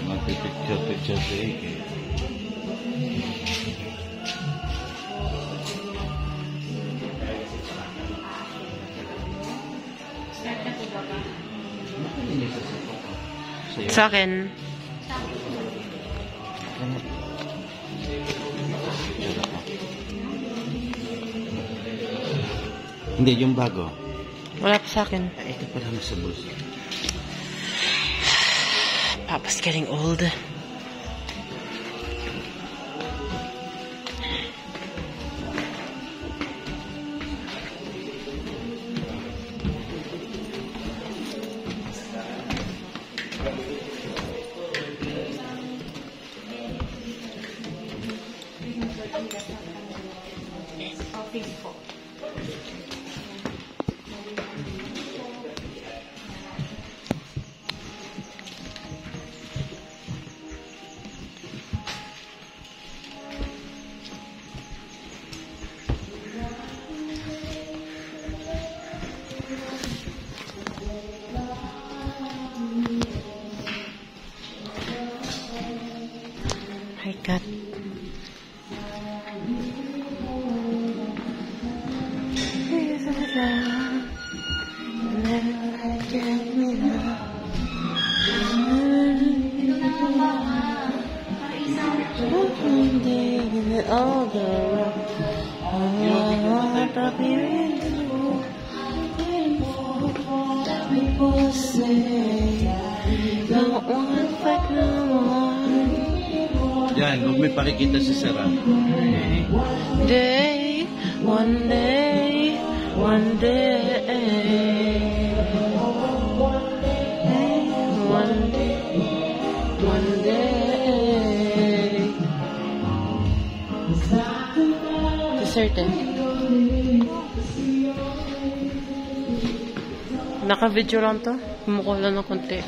Magpipicture-picture si Ike. Sa akin. Hindi, yung bago. Wala pa sa akin. Ito pala nasa bulsa. Papa's getting old. My God. Yan, huwag may pakikita si Sarah. Day, one day, one day, one day, one day. Certain. Naka-video lang to. Mukha lang ng konti.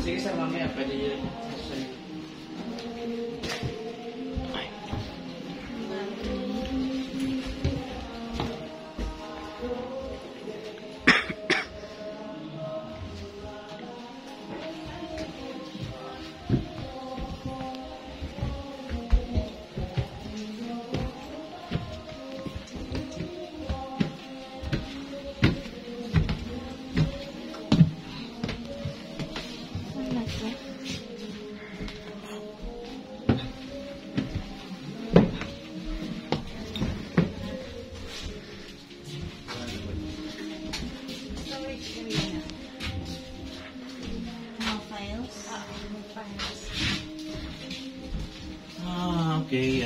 Sige sa mamaya, pwede yun. Okay,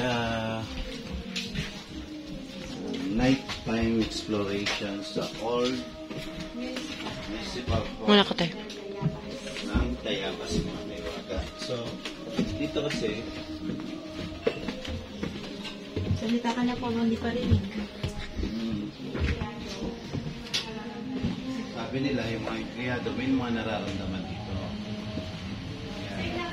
nighttime exploration sa old municipal Muna ko tayo. ng Tayabas, mga Maywaga. So, dito kasi Salita ka na po, hindi pa rin. sabi nila yung mga kriyado, may mga nararamdaman dito. Yan.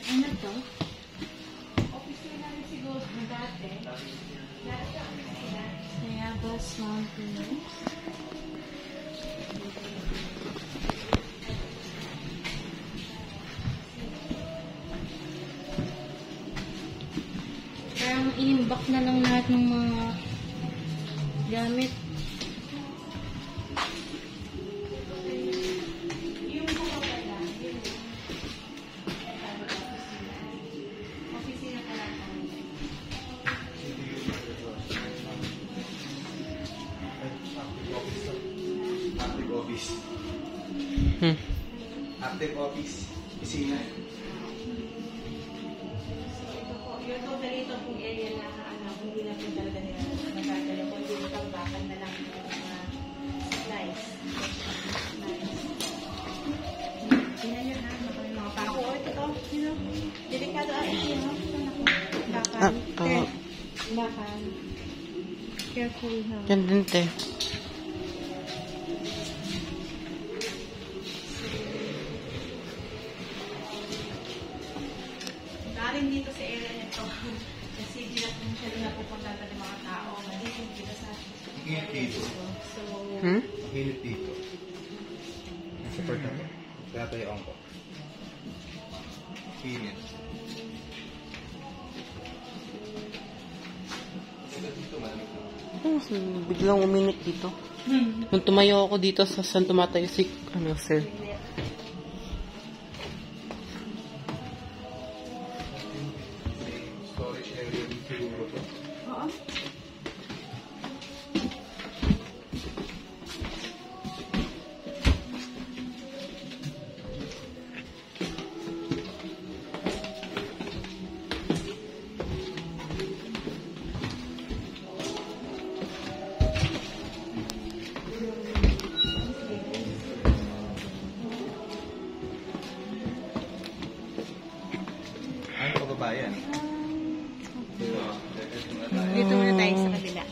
Ano to? Tayabas Mountains. Parang inimbak na lang lahat ng mga gamit. office. Hmm. Active office. Pisina. Ito po, yung totally ito pong area na hindi na po talaga nila magkakala po, hindi tambakan na lang yung mga supplies. Tingnan nyo na, mga pako. Ito, delikado ito, bakal. Bakal. Careful ha. Yan din, te. Galing dito sa area nito. Kasi hindi na po masyado napupunta ng mga tao. Nandito dito sa... Ingat dito. So, Hmm? Ingat dito. Support na to. Kaya tayo ko. Ingat. Dito malamig na. Biglang uminit dito. Nung tumayo ako dito sa saan tumatayo si, sir. Storage area dito siguro to. oo. Ano pagbabayan? Dito muna tayo sa kabila.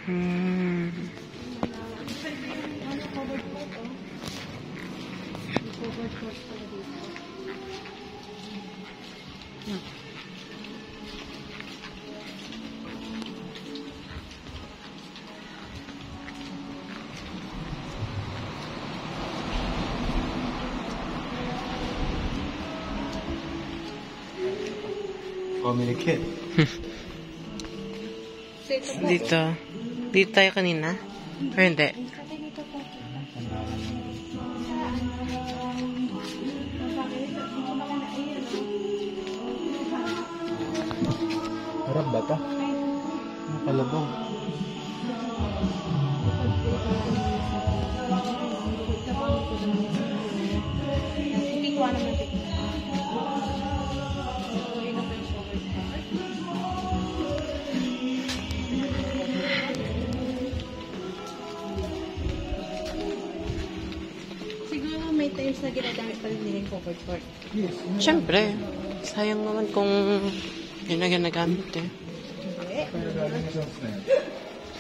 Hmm. Ano, covered court, oh. Covered court pala dito. Communicate. So, ito po. Dito. Dito tayo kanina? O hindi? Sabi dito po. Harap ba pa? Nakalabaw. Hindi ko alam ng picture. Siguro may times na ginagamit pa rin nila yung covered court. Siyempre. Sayang naman kung yun na ginagamit eh.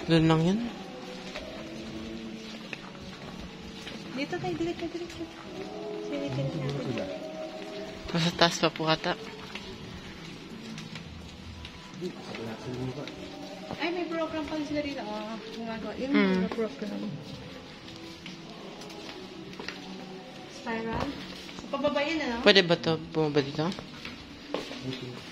Doon lang yun. Dito tayo, diretso. Sinitin natin. Nasa taas pa po ata. Ay, may program pa rin sila dito. Oh, gumagawa. Yung mga program. Spiral. Sa pababa yan, ano? Pwede ba ito bumaba dito? Dito.